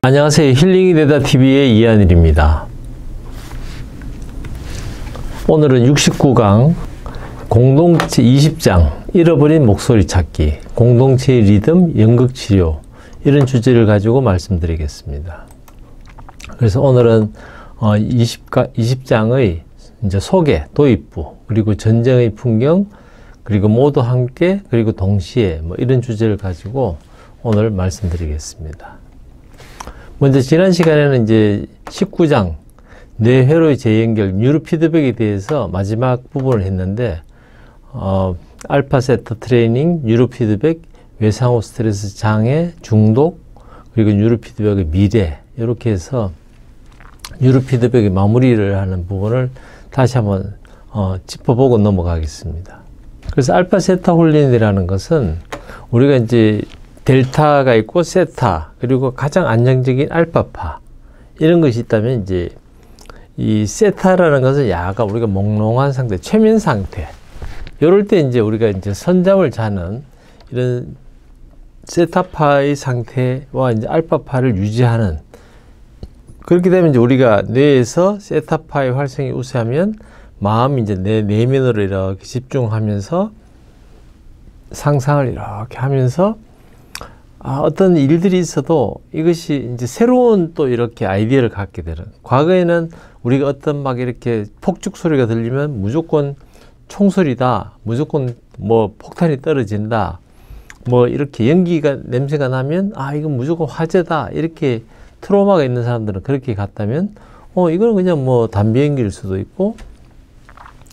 안녕하세요. 힐링이 되다 TV의 이한일입니다. 오늘은 69강 공동체 20장 잃어버린 목소리 찾기, 공동체의 리듬, 연극치료, 이런 주제를 가지고 말씀드리겠습니다. 그래서 오늘은 20장의 이제 소개, 도입부, 그리고 전쟁의 풍경, 그리고 모두 함께, 그리고 동시에 이런 주제를 가지고 오늘 말씀드리겠습니다. 먼저 지난 시간에는 이제 19장 뇌회로의 재연결, 뉴로피드백에 대해서 마지막 부분을 했는데 알파 세타 트레이닝, 뉴로피드백, 외상후 스트레스 장애, 중독, 그리고 뉴로피드백의 미래, 이렇게 해서 뉴로피드백의 마무리를 하는 부분을 다시 한번 짚어보고 넘어가겠습니다. 그래서 알파 세타 훈련이라는 것은 우리가 이제 델타가 있고 세타, 그리고 가장 안정적인 알파파, 이런 것이 있다면 이제 이 세타라는 것은 야가 우리가 몽롱한 상태, 최면 상태, 이럴 때 이제 우리가 이제 선잠을 자는 이런 세타파의 상태와 이제 알파파를 유지하는, 그렇게 되면 이제 우리가 뇌에서 세타파의 활성이 우세하면 마음이 이제 내 내면으로 이렇게 집중하면서 상상을 이렇게 하면서 어떤 일들이 있어도 이것이 이제 새로운 또 이렇게 아이디어를 갖게 되는. 과거에는 우리가 어떤 막 이렇게 폭죽 소리가 들리면 무조건 총소리다, 무조건 뭐 폭탄이 떨어진다, 뭐 이렇게 연기가 냄새가 나면 이건 무조건 화재다, 이렇게 트라우마가 있는 사람들은 그렇게 갔다면 이거는 그냥 뭐 담배 연기일 수도 있고,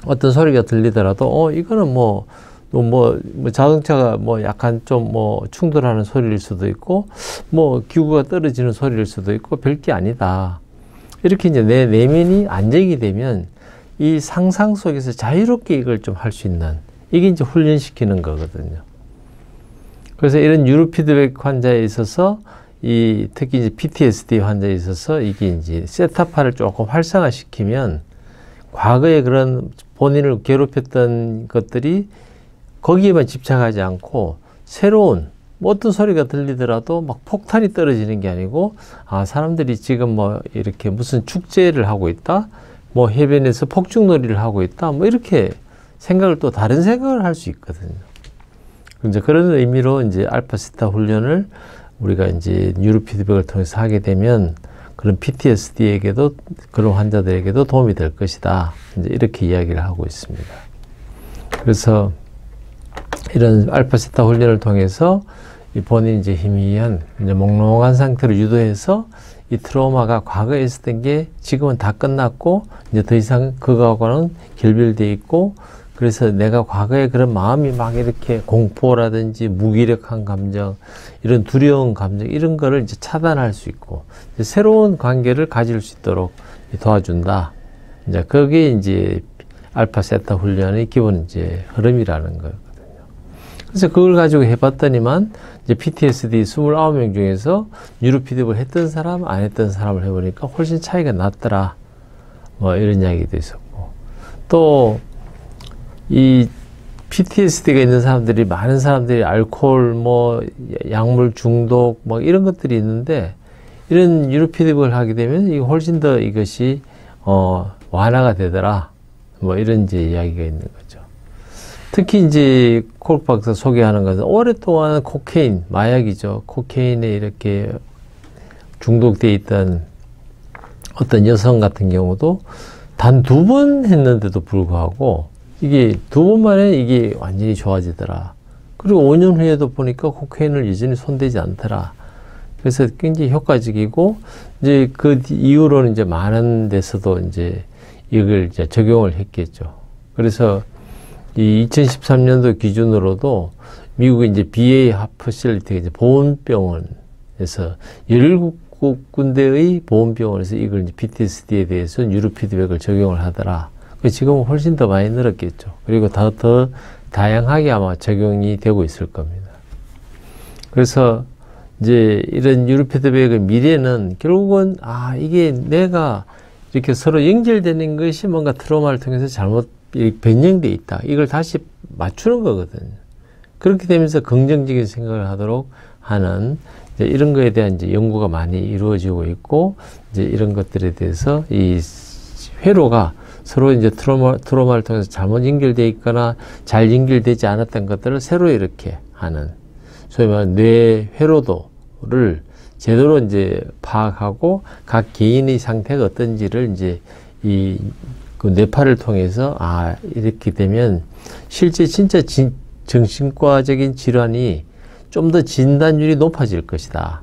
어떤 소리가 들리더라도 이거는 뭐 자동차가 약간 좀 충돌하는 소리일 수도 있고, 기구가 떨어지는 소리일 수도 있고, 별게 아니다. 이렇게 이제 내 내면이 안정이 되면 이 상상 속에서 자유롭게 이걸 좀 할 수 있는, 이게 이제 훈련시키는 거거든요. 그래서 이런 뉴로피드백 환자에 있어서 특히 이제 PTSD 환자에 있어서 이게 이제 세타파를 조금 활성화시키면 과거에 그런 본인을 괴롭혔던 것들이 거기에만 집착하지 않고 새로운 어떤 소리가 들리더라도 막 폭탄이 떨어지는 게 아니고, 사람들이 지금 이렇게 무슨 축제를 하고 있다, 해변에서 폭죽놀이를 하고 있다, 이렇게 생각을, 또 다른 생각을 할 수 있거든요. 이제 그런 의미로 이제 알파 세타 훈련을 우리가 이제 뉴로피드백을 통해서 하게 되면 그런 PTSD에게도, 그런 환자들에게도 도움이 될 것이다, 이제 이렇게 이야기를 하고 있습니다. 그래서 이런 알파 세타 훈련을 통해서 본인이 이제 희미한, 이제 몽롱한 상태로 유도해서 이 트라우마가 과거에 있었던 게 지금은 다 끝났고, 이제 더 이상 그거하고는 결별되어 있고, 그래서 내가 과거에 그런 마음이 막 이렇게 공포라든지 무기력한 감정, 이런 두려운 감정, 이런 거를 이제 차단할 수 있고, 이제 새로운 관계를 가질 수 있도록 도와준다. 이제 그게 이제 알파 세타 훈련의 기본 이제 흐름이라는 거예요. 그래서 그걸 가지고 해봤더니만 이제 PTSD 29명 중에서 뉴로피드백을 했던 사람, 안 했던 사람을 해보니까 훨씬 차이가 났더라, 이런 이야기도 있었고, 또 이 PTSD가 있는 사람들이, 많은 사람들이 알코올, 약물 중독, 이런 것들이 있는데, 이런 뉴로피드백을 하게 되면 이게 훨씬 더 이것이 완화가 되더라, 이런 이제 이야기가 있는 거죠. 특히 이제 콜 박사 소개하는 것은 오랫동안 코케인, 마약이죠. 코케인에 이렇게 중독되어 있던 어떤 여성 같은 경우도 단 2번 했는데도 불구하고 이게 2번 만에 이게 완전히 좋아지더라. 그리고 5년 후에도 보니까 코케인을 여전히 손대지 않더라. 그래서 굉장히 효과적이고, 이제 그 이후로는 이제 많은 데서도 이제 이걸 이제 적용을 했겠죠. 그래서 이 2013년도 기준으로도 미국의 이제 BA 파실리티, 이제 보훈병원에서 17군데의 보훈병원에서 이걸 이제 PTSD에 대해서 뉴로피드백을 적용을 하더라. 지금은 훨씬 더 많이 늘었겠죠. 그리고 더 다양하게 아마 적용이 되고 있을 겁니다. 그래서 이제 이런 뉴로피드백의 미래는 결국은 이게 내가 이렇게 서로 연결되는 것이 뭔가 트라우마를 통해서 잘못 변형돼 있다, 이걸 다시 맞추는 거거든요. 그렇게 되면서 긍정적인 생각을 하도록 하는 이런 거에 대한 이제 연구가 많이 이루어지고 있고, 이제 이런 것들에 대해서 이 회로가 서로 이제 트로마를 통해서 잘못 연결되어 있거나 잘 연결되지 않았던 것들을 새로 이렇게 하는, 소위 말하는 뇌 회로도를 제대로 이제 파악하고 각 개인의 상태가 어떤지를 이제 그 뇌파를 통해서 이렇게 되면 실제 진짜 정신과적인 질환이 좀 더 진단율이 높아질 것이다.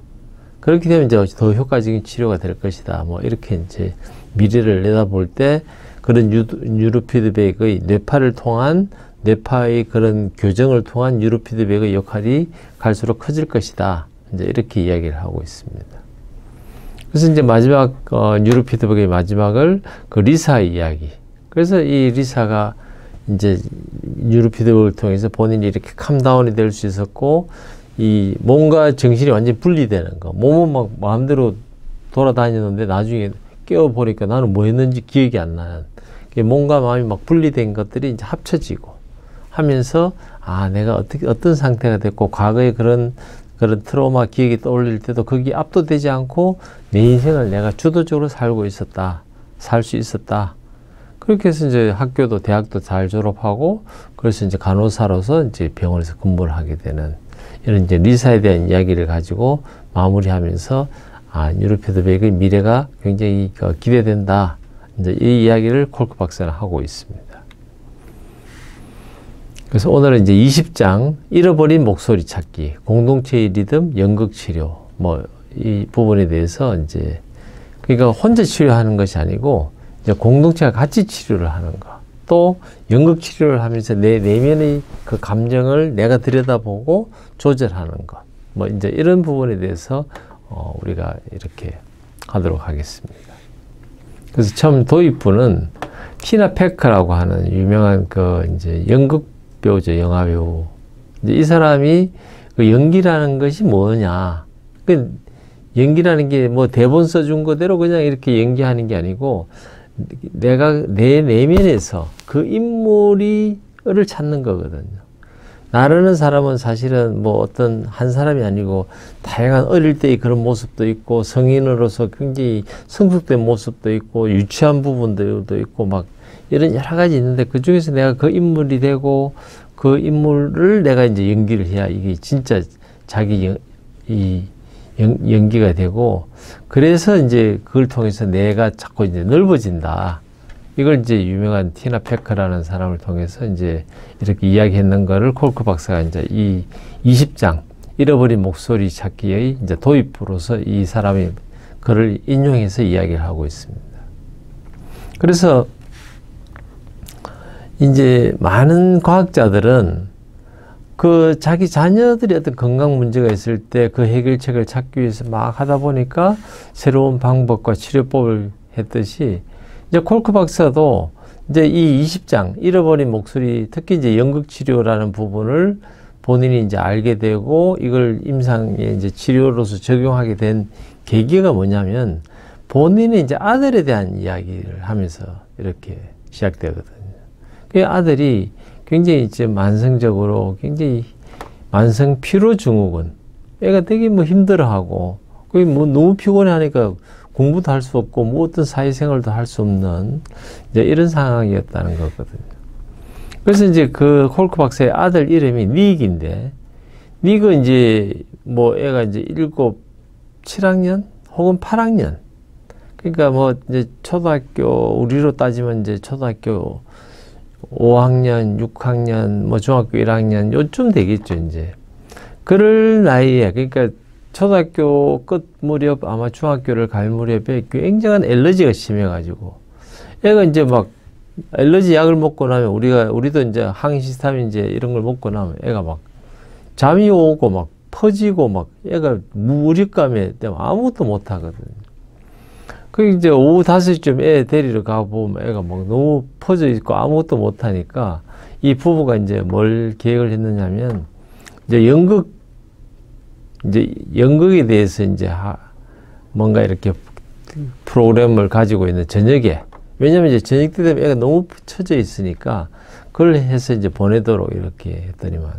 그렇게 되면 이제 더 효과적인 치료가 될 것이다. 뭐 이렇게 이제 미래를 내다볼 때 그런 뉴로 피드백의 뇌파를 통한 뇌파의 그런 교정을 통한 뉴로 피드백의 역할이 갈수록 커질 것이다. 이제 이렇게 이야기를 하고 있습니다. 그래서 이제 마지막 뉴로 피드백의 마지막을 그 리사의 이야기. 그래서 이 리사가 이제 뉴로 피드백을 통해서 본인이 이렇게 캄다운이 될 수 있었고, 이 몸과 정신이 완전히 분리되는 거. 몸은 막 마음대로 돌아다니는데 나중에 깨어보니까 나는 뭐 했는지 기억이 안 나는. 몸과 마음이 막 분리된 것들이 이제 합쳐지고 하면서, 내가 어떤 상태가 됐고, 과거에 그런 트라우마 기억이 떠올릴 때도 거기에 압도되지 않고 내 인생을 내가 주도적으로 살고 있었다. 살 수 있었다. 그렇게 해서 이제 학교도 대학도 잘 졸업하고, 그래서 이제 간호사로서 이제 병원에서 근무를 하게 되는 이런 이제 리사에 대한 이야기를 가지고 마무리하면서, 뉴로 피드백의 미래가 굉장히 기대된다. 이제 이 이야기를 콜크 박사는 하고 있습니다. 그래서 오늘은 이제 20장 잃어버린 목소리 찾기, 공동체의 리듬, 연극 치료, 뭐 이 부분에 대해서 이제, 그러니까 혼자 치료하는 것이 아니고 이제 공동체가 같이 치료를 하는 거, 또 연극 치료를 하면서 내 내면의 그 감정을 내가 들여다보고 조절하는 것, 뭐 이제 이런 부분에 대해서 우리가 이렇게 하도록 하겠습니다. 그래서 처음 도입부는 티나 페커라고 하는 유명한 그 이제 연극 배우죠, 영화 배우. 이제 이 사람이 그 연기라는 것이 뭐냐. 그 연기라는 게 뭐 대본 써준 거대로 그냥 이렇게 연기하는 게 아니고, 내가 내 내면에서 그 인물을 찾는 거거든요. 나라는 사람은 사실은 뭐 어떤 한 사람이 아니고 다양한 어릴 때의 그런 모습도 있고, 성인으로서 굉장히 성숙된 모습도 있고, 유치한 부분들도 있고, 막 이런 여러 가지 있는데, 그 중에서 내가 그 인물이 되고 그 인물을 내가 이제 연기를 해야 이게 진짜 자기 연기가 되고, 그래서 이제 그걸 통해서 내가 자꾸 이제 넓어진다. 이걸 이제 유명한 티나 페커라는 사람을 통해서 이제 이렇게 이야기했는 거를 콜크 박사가 이제 이 20장 잃어버린 목소리 찾기의 이제 도입부로서 이 사람이 그를 인용해서 이야기를 하고 있습니다. 그래서 이제 많은 과학자들은 그 자기 자녀들이 어떤 건강 문제가 있을 때 그 해결책을 찾기 위해서 막 하다 보니까 새로운 방법과 치료법을 했듯이, 이제 콜크 박사도 이제 이 20장 잃어버린 목소리, 특히 이제 연극 치료라는 부분을 본인이 이제 알게 되고 이걸 임상의 이제 치료로서 적용하게 된 계기가 뭐냐면, 본인의 이제 아들에 대한 이야기를 하면서 이렇게 시작되거든요. 그 아들이 굉장히 이제 만성적으로 굉장히 만성 피로 증후군, 애가 되게 뭐 힘들어하고, 거의 뭐 너무 피곤해 하니까 공부도 할 수 없고 뭐 어떤 사회생활도 할 수 없는 이제 이런 상황이었다는 거거든요. 그래서 이제 그 콜크 박사의 아들 이름이 닉인데, 닉은 이제 뭐 애가 이제 7학년 혹은 8학년, 그러니까 뭐 이제 초등학교, 우리로 따지면 이제 초등학교 5학년, 6학년, 뭐 중학교 1학년 요쯤 되겠죠, 이제. 그럴 나이에, 그러니까 초등학교 끝 무렵 아마 중학교를 갈 무렵에 굉장한 엘러지가 심해가지고, 애가 이제 막 엘러지 약을 먹고 나면 우리도 이제 항히스타민 이제 이런 걸 먹고 나면 애가 막 잠이 오고 막 퍼지고 막 애가 무력감에 때문에 아무것도 못 하거든요. 그 이제 오후 5시쯤 애 데리러 가보면 애가 막 너무 퍼져 있고 아무것도 못 하니까 이 부부가 이제 뭘 계획을 했느냐면, 이제 연극에 대해서 이제 뭔가 이렇게 프로그램을 가지고 있는 저녁에, 왜냐면 이제 저녁 때 되면 애가 너무 처져 있으니까 그걸 해서 이제 보내도록 이렇게 했더니만,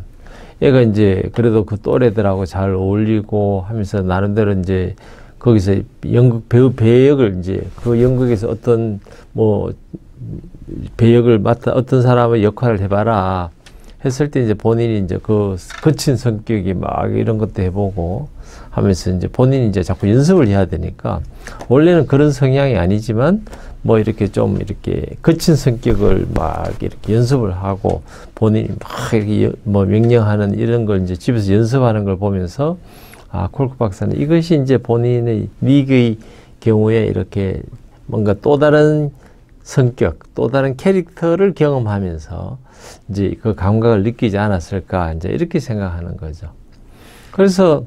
얘가 이제 그래도 그 또래들하고 잘 어울리고 하면서 나름대로 이제 거기서 연극 배우 배역을 이제 그 연극에서 어떤 뭐 배역을 맡아 어떤 사람의 역할을 해봐라 했을 때 이제 본인이 이제 그 거친 성격이 막 이런 것도 해보고 하면서 이제 본인이 이제 자꾸 연습을 해야 되니까 원래는 그런 성향이 아니지만 뭐 이렇게 좀 이렇게 거친 성격을 막 이렇게 연습을 하고 본인이 막 이렇게 뭐 명령하는 이런 걸 이제 집에서 연습하는 걸 보면서 아, 콜크 박사는 이것이 이제 본인의 닉의 경우에 이렇게 뭔가 또 다른 성격, 또 다른 캐릭터를 경험하면서 이제 그 감각을 느끼지 않았을까 이제 이렇게 생각하는 거죠. 그래서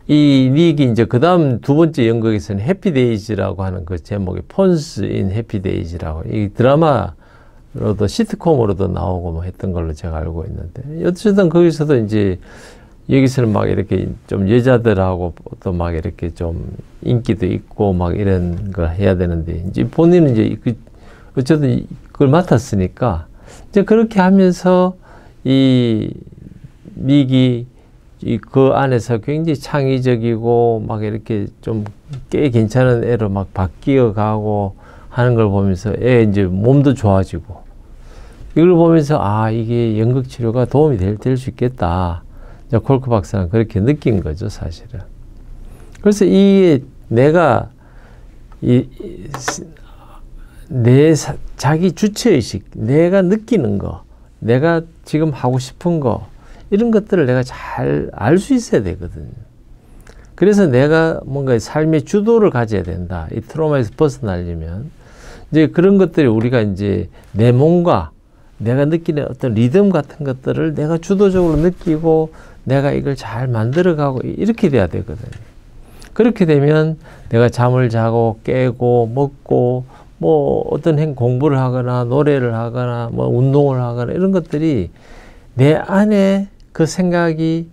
이 닉이 이제 그 다음 두 번째 연극에서는 해피데이즈라고 하는 그 제목이 폰스 인 해피데이즈라고 이 드라마로도 시트콤으로도 나오고 뭐 했던 걸로 제가 알고 있는데 어쨌든 거기서도 이제 여기서는 막 이렇게 좀 여자들하고 또 막 이렇게 좀 인기도 있고 막 이런 걸 해야 되는데 이제 본인은 이제 그 어쨌든 그걸 맡았으니까 이제 그렇게 하면서 이 닉이 그 안에서 굉장히 창의적이고 막 이렇게 좀 꽤 괜찮은 애로 막 바뀌어 가고 하는 걸 보면서 애 이제 몸도 좋아지고 이걸 보면서 아 이게 연극 치료가 도움이 될 수 있겠다. 콜크 박사는 그렇게 느낀 거죠, 사실은. 그래서 이 내가 자기 주체의식, 내가 느끼는 거, 내가 지금 하고 싶은 거, 이런 것들을 내가 잘 알 수 있어야 되거든요. 그래서 내가 뭔가 삶의 주도를 가져야 된다. 이 트라우마에서 벗어나려면. 이제 그런 것들이 우리가 이제 내 몸과 내가 느끼는 어떤 리듬 같은 것들을 내가 주도적으로 느끼고 내가 이걸 잘 만들어가고 이렇게 돼야 되거든요. 그렇게 되면 내가 잠을 자고 깨고 먹고 뭐 어떤 공부를 하거나 노래를 하거나 뭐 운동을 하거나 이런 것들이 내 안에 그 생각이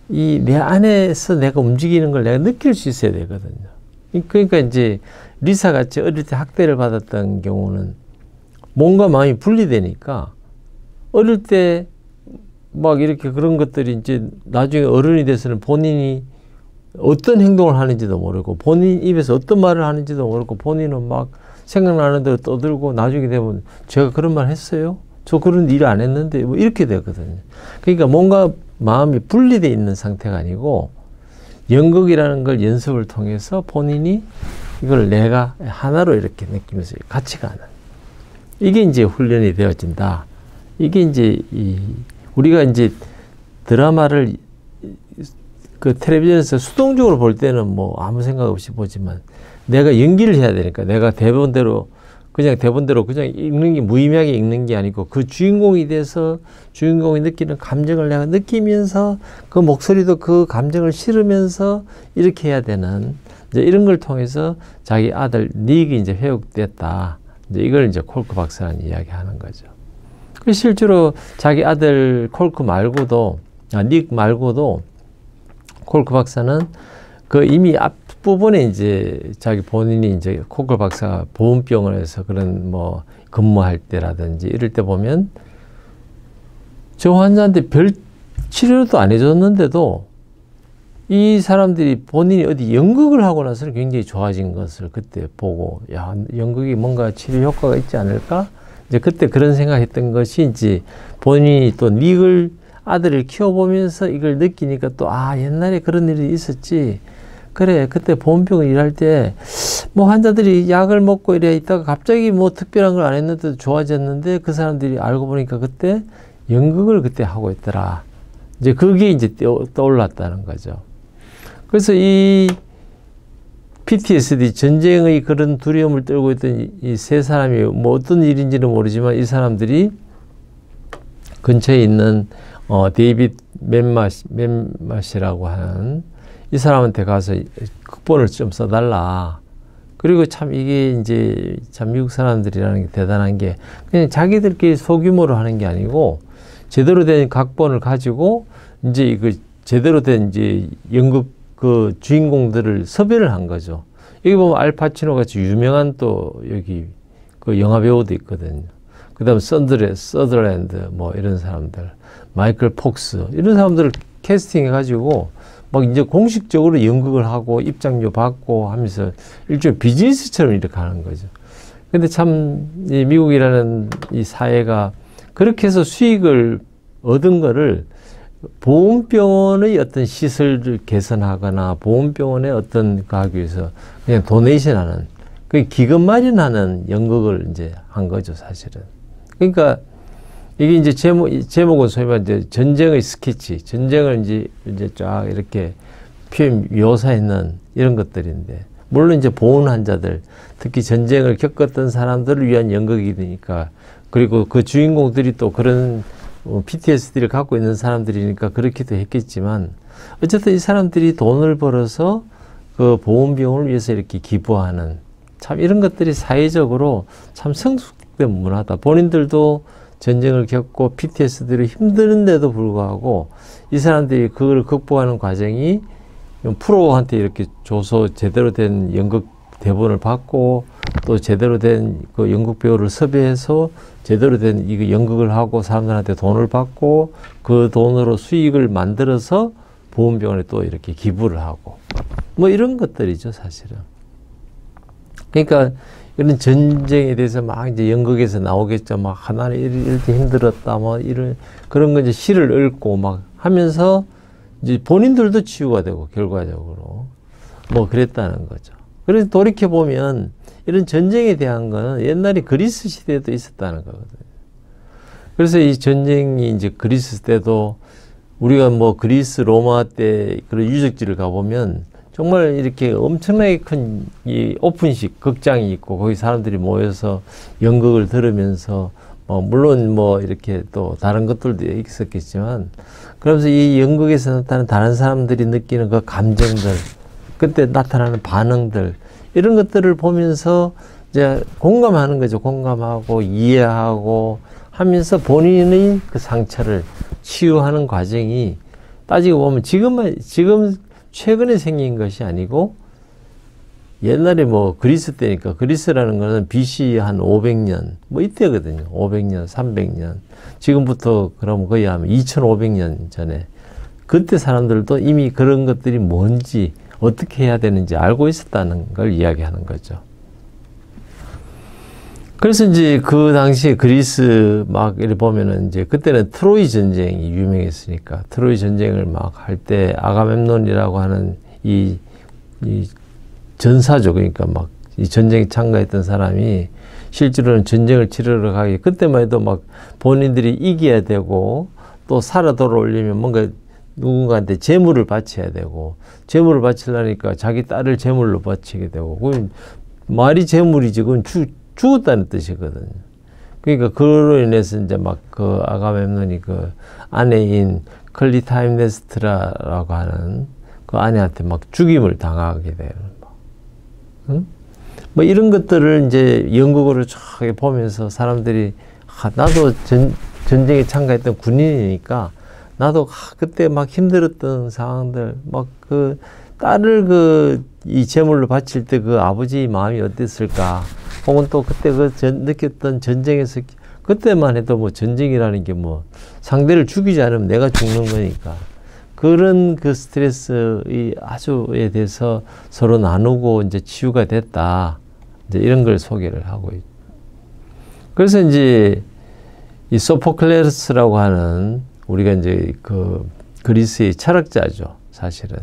내 안에서 내가 움직이는 걸 내가 느낄 수 있어야 되거든요. 그러니까 이제 리사 같이 어릴 때 학대를 받았던 경우는 몸과 마음이 분리되니까 어릴 때 막 이렇게 그런 것들이 이제 나중에 어른이 돼서는 본인이 어떤 행동을 하는지도 모르고 본인 입에서 어떤 말을 하는지도 모르고 본인은 막 생각나는 대로 떠들고 나중에 되면 제가 그런 말 했어요? 저 그런 일 안 했는데 뭐 이렇게 되거든요. 그러니까 뭔가 마음이 분리되어 있는 상태가 아니고 연극이라는 걸 연습을 통해서 본인이 이걸 내가 하나로 이렇게 느끼면서 같이 가는 이게 이제 훈련이 되어진다. 이게 이제 우리가 이제 드라마를 그 텔레비전에서 수동적으로 볼 때는 뭐 아무 생각 없이 보지만 내가 연기를 해야 되니까 내가 대본대로 그냥 읽는 게 무의미하게 읽는 게 아니고 그 주인공이 돼서 주인공이 느끼는 감정을 내가 느끼면서 그 목소리도 그 감정을 실으면서 이렇게 해야 되는 이제 이런 걸 통해서 자기 아들 닉이 이제 회복됐다. 이제 이걸 이제 콜크 박사는 이야기하는 거죠. 실제로 자기 아들 콜크 말고도 닉 말고도 콜크 박사는 그 이미 앞부분에 이제 자기 본인이 이제 콜크 박사가 보험병원에서 그런 뭐 근무할 때라든지 이럴 때 보면 저 환자한테 별 치료도 안 해줬는데도 이 사람들이 본인이 어디 연극을 하고 나서는 굉장히 좋아진 것을 그때 보고 야 연극이 뭔가 치료 효과가 있지 않을까? 이제 그때 그런 생각했던 것이 이제 본인이 또 닉을 아들을 키워보면서 이걸 느끼니까 또 옛날에 그런 일이 있었지. 그래 그때 보험병원 일할 때 뭐 환자들이 약을 먹고 이래 있다가 갑자기 뭐 특별한 걸 안 했는데도 좋아졌는데 그 사람들이 알고 보니까 그때 연극을 그때 하고 있더라. 이제 그게 이제 떠올랐다는 거죠. 그래서 이 PTSD 전쟁의 그런 두려움을 떨고 있던 이 세 사람이 뭐 어떤 일인지는 모르지만 이 사람들이 근처에 있는 데이빗 맨맛이라고 하는 이 사람한테 가서 극본을 좀 써달라. 그리고 참 이게 이제 참 미국 사람들이라는 게 대단한 게 그냥 자기들끼리 소규모로 하는 게 아니고 제대로 된 각본을 가지고 이제 그 제대로 된 이제 연극 그 주인공들을 섭외를 한 거죠. 여기 보면 알파치노 같이 유명한 또 여기 그 영화 배우도 있거든요. 그 다음 서더랜드, 뭐 이런 사람들, 마이클 폭스, 이런 사람들을 캐스팅해가지고 막 이제 공식적으로 연극을 하고 입장료 받고 하면서 일종의 비즈니스처럼 이렇게 하는 거죠. 근데 참, 이 미국이라는 이 사회가 그렇게 해서 수익을 얻은 거를 보험병원의 어떤 시설을 개선하거나 보험병원의 어떤 가기 위해서 그냥 도네이션 하는, 그 기금 마련하는 연극을 이제 한 거죠, 사실은. 그러니까 이게 이제 제목은 소위 말해 이제 전쟁의 스케치, 전쟁을 이제 쫙 이렇게 묘사했는 이런 것들인데, 물론 이제 보훈 환자들, 특히 전쟁을 겪었던 사람들을 위한 연극이니까, 그리고 그 주인공들이 또 그런 PTSD를 갖고 있는 사람들이니까 그렇기도 했겠지만, 어쨌든 이 사람들이 돈을 벌어서 그 보험비용을 위해서 이렇게 기부하는, 참 이런 것들이 사회적으로 참 성숙된 문화다. 본인들도 전쟁을 겪고 PTSD를 힘드는데도 불구하고 이 사람들이 그걸 극복하는 과정이 프로한테 이렇게 줘서 제대로 된 연극 대본을 받고 또 제대로 된 그 연극 배우를 섭외해서 제대로 된 이 연극을 하고 사람들한테 돈을 받고 그 돈으로 수익을 만들어서 보험병원에 또 이렇게 기부를 하고 뭐 이런 것들이죠, 사실은. 그러니까 이런 전쟁에 대해서 막 이제 연극에서 나오겠죠. 막 하나는 이렇게 힘들었다, 뭐 이런 그런 거 이제 시를 읊고 막 하면서 이제 본인들도 치유가 되고 결과적으로 뭐 그랬다는 거죠. 그래서 돌이켜 보면 이런 전쟁에 대한 거는 옛날에 그리스 시대에도 있었다는 거거든요. 그래서 이 전쟁이 이제 그리스 때도 우리가 뭐 그리스 로마 때 그런 유적지를 가보면 정말 이렇게 엄청나게 큰 이 오픈식 극장이 있고 거기 사람들이 모여서 연극을 들으면서 물론 뭐 이렇게 또 다른 것들도 있었겠지만 그러면서 이 연극에서 나타나는 다른 사람들이 느끼는 그 감정들, 그때 나타나는 반응들 이런 것들을 보면서 이제 공감하는 거죠. 공감하고 이해하고 하면서 본인의 그 상처를 치유하는 과정이 따지고 보면 지금 최근에 생긴 것이 아니고 옛날에 뭐 그리스 때니까 그리스라는 거는 BC 한 500년 뭐 이때거든요. 500년, 300년. 지금부터 그러면 거의 한 2500년 전에 그때 사람들도 이미 그런 것들이 뭔지 어떻게 해야 되는지 알고 있었다는 걸 이야기하는 거죠. 그래서 이제 그 당시에 그리스 막 이렇게 보면은 이제 그때는 트로이 전쟁이 유명했으니까 트로이 전쟁을 막 할 때 아가멤논이라고 하는 이 전사죠. 그러니까 막 이 전쟁에 참가했던 사람이 실제로는 전쟁을 치르러 가기 그때만 해도 막 본인들이 이겨야 되고 또 살아 돌아오려면 뭔가 누군가한테 재물을 바쳐야 되고 재물을 바치려니까 자기 딸을 재물로 바치게 되고 그건 말이 재물이지 그건 죽었다는 뜻이거든요. 그러니까 그로 인해서 이제 막 그 아가멤논이 그 아내인 클리타임네스트라라고 하는 그 아내한테 막 죽임을 당하게 되는 거. 응? 뭐 이런 것들을 이제 연극으로 쫙 보면서 사람들이 나도 전쟁에 참가했던 군인이니까 나도 그때 막 힘들었던 상황들 막 그 딸을 이 제물로 바칠 때 그 아버지 마음이 어땠을까? 혹은 또 그때 느꼈던 전쟁에서 그때만 해도 뭐 전쟁이라는 게 뭐 상대를 죽이지 않으면 내가 죽는 거니까 그런 그 스트레스의 아주에 대해서 서로 나누고 이제 치유가 됐다. 이제 이런 걸 소개를 하고 있죠. 그래서 이제 이 소포클레스라고 하는 우리가 이제 그 그리스의 철학자죠. 사실은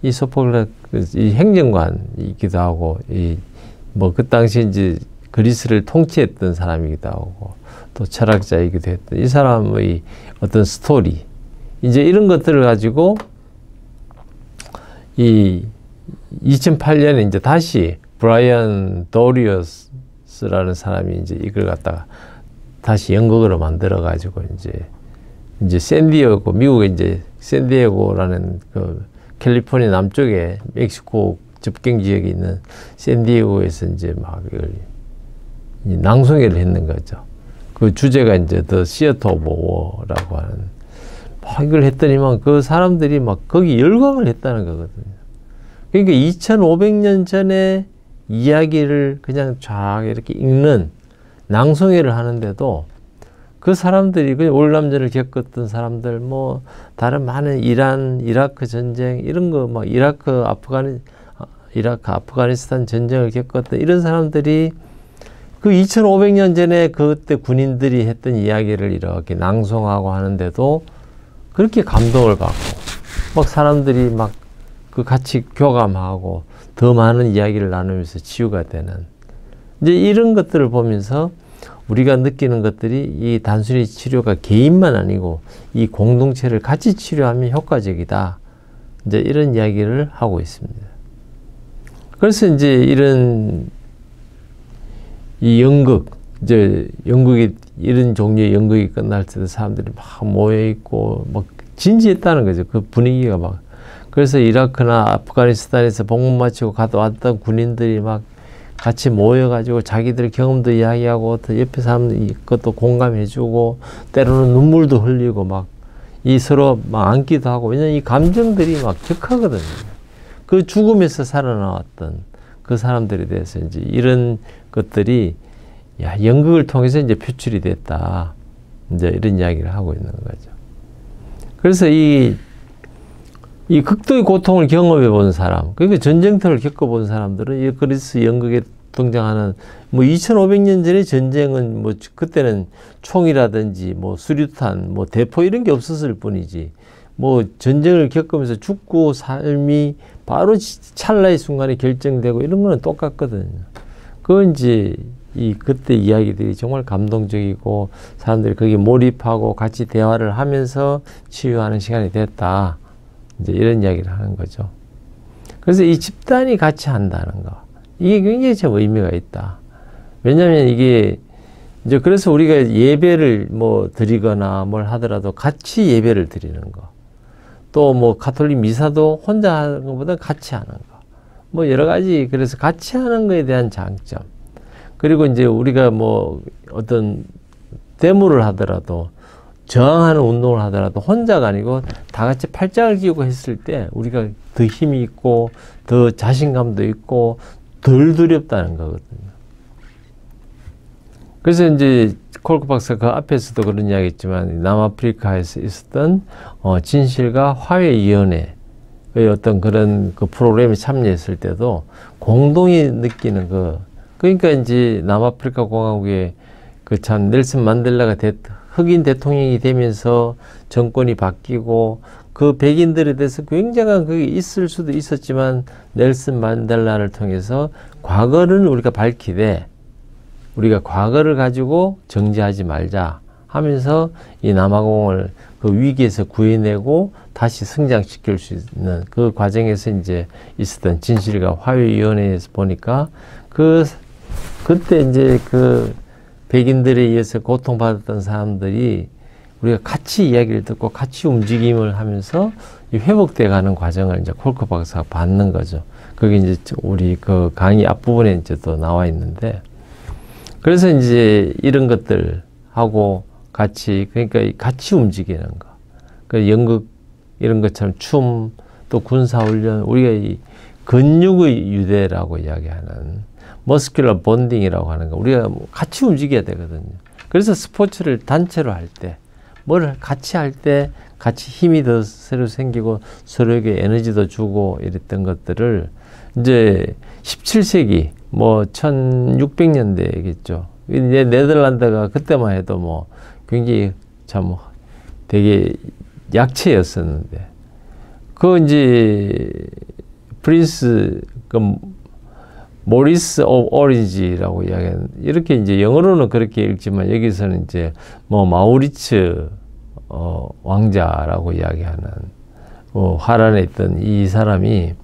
이 소포클레스 이 행정관이기도 하고 뭐 그 당시 이제 그리스를 통치했던 사람이기도 하고 또 철학자이기도 했던 이 사람의 어떤 스토리 이제 이런 것들을 가지고 이 2008년에 이제 다시 브라이언 도리어스라는 사람이 이제 이걸 갖다가 다시 연극으로 만들어 가지고 이제 샌디에고 미국의 이제 샌디에고라는 그 캘리포니아 남쪽에 멕시코 접경 지역에 있는 샌디에고에서 이제 막 이걸 낭송회를 했는 거죠. 그 주제가 이제 The Theater of War라고 하는 막 이걸 했더니만 그 사람들이 막 거기 열광을 했다는 거거든요. 그러니까 2500년 전에 이야기를 그냥 쫙 이렇게 읽는 낭송회를 하는데도 그 사람들이 그 월남전을 겪었던 사람들, 뭐 다른 많은 이란, 이라크 전쟁 이런 거 막 이라크, 아프가니스탄 전쟁을 겪었던 이런 사람들이 그 2500년 전에 그때 군인들이 했던 이야기를 이렇게 낭송하고 하는데도 그렇게 감동을 받고 막 사람들이 막 그 같이 교감하고 더 많은 이야기를 나누면서 치유가 되는 이제 이런 것들을 보면서 우리가 느끼는 것들이 이 단순히 치료가 개인만 아니고 이 공동체를 같이 치료하면 효과적이다. 이제 이런 이야기를 하고 있습니다. 그래서 이제 이런 이 연극, 이제 연극이 이런 종류의 연극이 끝날 때도 사람들이 막 모여 있고 막 진지했다는 거죠. 그 분위기가 막. 그래서 이라크나 아프가니스탄에서 복무 마치고 왔던 군인들이 막 같이 모여가지고 자기들 경험도 이야기하고 또 옆에 사람들 그것도 공감해주고 때로는 눈물도 흘리고 막 이 서로 막 안기도 하고 왜냐면 이 감정들이 막 격하거든요. 그 죽음에서 살아나왔던 그 사람들에 대해서 이제 이런 것들이 야, 연극을 통해서 이제 표출이 됐다. 이제 이런 이야기를 하고 있는 거죠. 그래서 이 극도의 고통을 경험해 본 사람, 그러니까 전쟁터를 겪어본 사람들은 이 그리스 연극에 등장하는 뭐 2500년 전의 전쟁은 뭐 그때는 총이라든지 뭐 수류탄, 뭐 대포 이런 게 없었을 뿐이지 뭐 전쟁을 겪으면서 죽고 삶이 바로 찰나의 순간에 결정되고 이런 거는 똑같거든요. 그건 이제 그때 이야기들이 정말 감동적이고 사람들이 거기에 몰입하고 같이 대화를 하면서 치유하는 시간이 됐다. 이제 이런 이야기를 하는 거죠. 그래서 이 집단이 같이 한다는 거. 이게 굉장히 좀 의미가 있다. 왜냐하면 이게 이제 그래서 우리가 예배를 뭐 드리거나 뭘 하더라도 같이 예배를 드리는 거. 또 뭐 가톨릭 미사도 혼자 하는 것보다 같이 하는 거. 뭐 여러 가지 그래서 같이 하는 거에 대한 장점. 그리고 이제 우리가 뭐 어떤 데모를 하더라도 저항하는 운동을 하더라도 혼자가 아니고 다 같이 팔짱을 끼고 했을 때 우리가 더 힘이 있고 더 자신감도 있고 덜 두렵다는 거거든요. 그래서 이제 콜크 박사 그 앞에서도 그런 이야기 했지만 남아프리카에서 있었던 진실과 화해위원회의 어떤 그런 그 프로그램에 참여했을 때도 공동이 느끼는 그러니까 이제 남아프리카 공화국의 그 참 넬슨 만델라가 흑인 대통령이 되면서 정권이 바뀌고 그 백인들에 대해서 굉장한 그게 있을 수도 있었지만 넬슨 만델라를 통해서 과거를 우리가 밝히되 우리가 과거를 가지고 정지하지 말자 하면서 이 남아공을 그 위기에서 구해내고 다시 성장시킬 수 있는 그 과정에서 이제 있었던 진실과 화해위원회에서 보니까 그때 이제 그 백인들에 의해서 고통받았던 사람들이 우리가 같이 이야기를 듣고 같이 움직임을 하면서 회복돼 가는 과정을 이제 콜크 박사가 받는 거죠. 그게 이제 우리 그 강의 앞부분에 이제 또 나와 있는데 그래서 이제 이런 것들 하고 같이 그러니까 같이 움직이는 거. 그 연극 이런 것처럼 춤 또 군사훈련 우리가 이 근육의 유대라고 이야기하는 머스큘러 본딩이라고 하는 거 우리가 같이 움직여야 되거든요. 그래서 스포츠를 단체로 할 때 뭘 같이 할 때 같이 힘이 더 새로 생기고 서로에게 에너지도 주고 이랬던 것들을 이제 17세기 뭐 1600년대겠죠. 이제 네덜란드가 그때만 해도 뭐 굉장히 참 되게 약체였었는데 그 이제 프린스 모리스 오브 오리지라고 이야기하는 이렇게 이제 영어로는 그렇게 읽지만 여기서는 이제 뭐 마우리츠 왕자라고 이야기하는 화란에 있던 이 사람이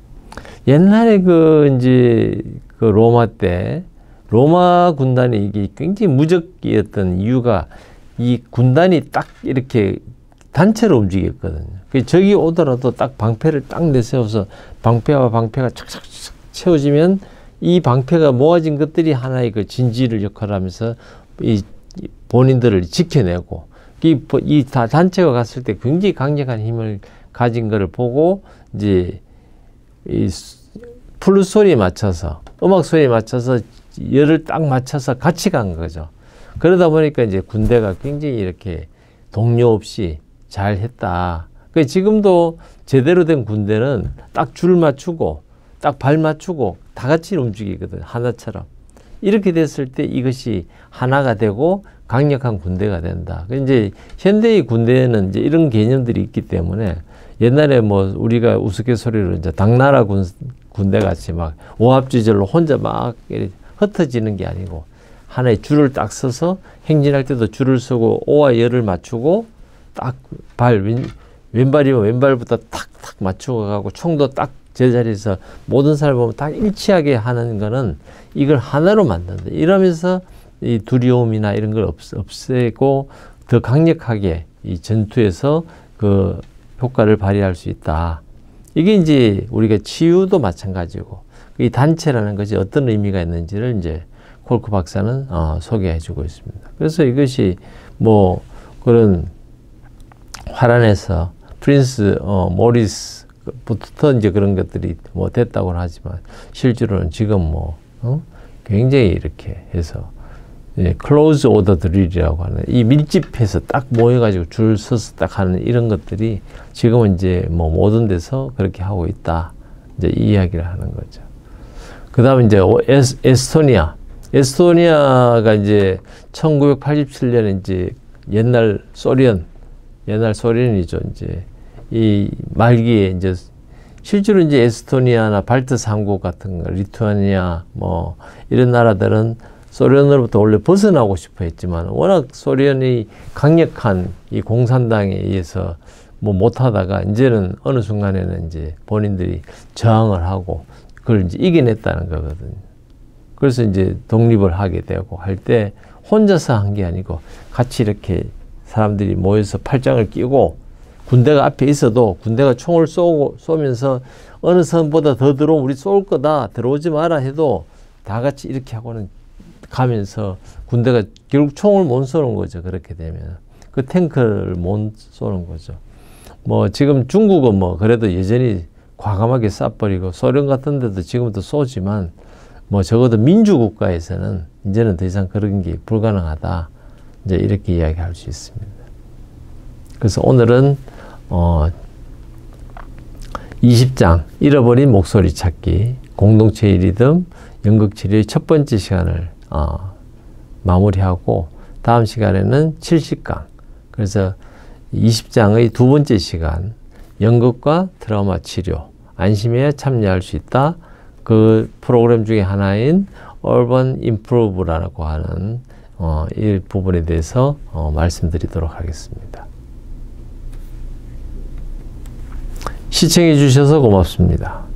옛날에 그 이제 그 로마 때 로마 군단이 이게 굉장히 무적이었던 이유가 이 군단이 딱 이렇게 단체로 움직였거든요. 적이 오더라도 딱 방패를 딱 내세워서 방패와 방패가 착착착 채워지면 이 방패가 모아진 것들이 하나의 그 진지를 역할하면서 이 본인들을 지켜내고 이 단체가 갔을 때 굉장히 강력한 힘을 가진 것을 보고 이제 이 플룻 소리에 맞춰서 음악 소리에 맞춰서 열을 딱 맞춰서 같이 간 거죠. 그러다 보니까 이제 군대가 굉장히 이렇게 동료 없이 잘 했다. 그 지금도 제대로 된 군대는 딱 줄 맞추고 딱 발 맞추고 다 같이 움직이거든. 하나처럼. 이렇게 됐을 때 이것이 하나가 되고 강력한 군대가 된다. 이제 현대의 군대에는 이제 이런 개념들이 있기 때문에 옛날에 뭐 우리가 우스갯소리로 이제 당나라 군대 같이 막 오합지졸로 혼자 막 흩어지는 게 아니고 하나의 줄을 딱 서서 행진할 때도 줄을 서고 오와 열을 맞추고 딱 왼발이면 왼발부터 탁탁 맞추고 가고 총도 딱 제자리에서 모든 사람을 보면 딱 일치하게 하는 거는 이걸 하나로 만든다. 이러면서 이 두려움이나 이런 걸 없애고 더 강력하게 이 전투에서 그 효과를 발휘할 수 있다. 이게 이제 우리가 치유도 마찬가지고 이 단체라는 것이 어떤 의미가 있는지를 이제 콜크 박사는 소개해 주고 있습니다. 그래서 이것이 뭐 그런 화란에서 프린스 모리스부터 이제 그런 것들이 뭐 됐다고는 하지만 실제로는 지금 뭐 굉장히 이렇게 해서 클로즈 오더 드릴이라고 하는 이 밀집해서 딱 모여가지고 줄 서서 딱 하는 이런 것들이 지금은 이제 뭐 모든 데서 그렇게 하고 있다. 이제 이 이야기를 하는 거죠. 그 다음에 이제 에스토니아가 이제 1987년에 이제 옛날 소련이죠. 이제 이 말기에 이제 실제로 이제 에스토니아나 발트 3국 같은 거, 리투아니아 뭐 이런 나라들은 소련으로부터 원래 벗어나고 싶어 했지만 워낙 소련이 강력한 이 공산당에 의해서 뭐 못하다가 이제는 어느 순간에는 이제 본인들이 저항을 하고 그걸 이제 이겨냈다는 거거든요. 그래서 이제 독립을 하게 되고 할 때 혼자서 한 게 아니고 같이 이렇게 사람들이 모여서 팔짱을 끼고 군대가 앞에 있어도 군대가 총을 쏘면서 어느 선보다 더 들어오면 우리 쏠 거다 들어오지 마라 해도 다 같이 이렇게 하고는 가면서 군대가 결국 총을 못 쏘는 거죠. 그렇게 되면 그 탱크를 못 쏘는 거죠. 뭐 지금 중국은 뭐 그래도 여전히 과감하게 쏴버리고 소련 같은 데도 지금도 쏘지만 뭐 적어도 민주국가에서는 이제는 더 이상 그런 게 불가능하다. 이제 이렇게 이야기할 수 있습니다. 그래서 오늘은 20장 잃어버린 목소리 찾기 공동체의 리듬 연극치료의 첫 번째 시간을 마무리하고 다음 시간에는 70강 그래서 20장의 두 번째 시간 연극과 트라우마 치료 안심해야 참여할 수 있다. 그 프로그램 중에 하나인 Urban Improve라고 하는 이 부분에 대해서 말씀드리도록 하겠습니다. 시청해 주셔서 고맙습니다.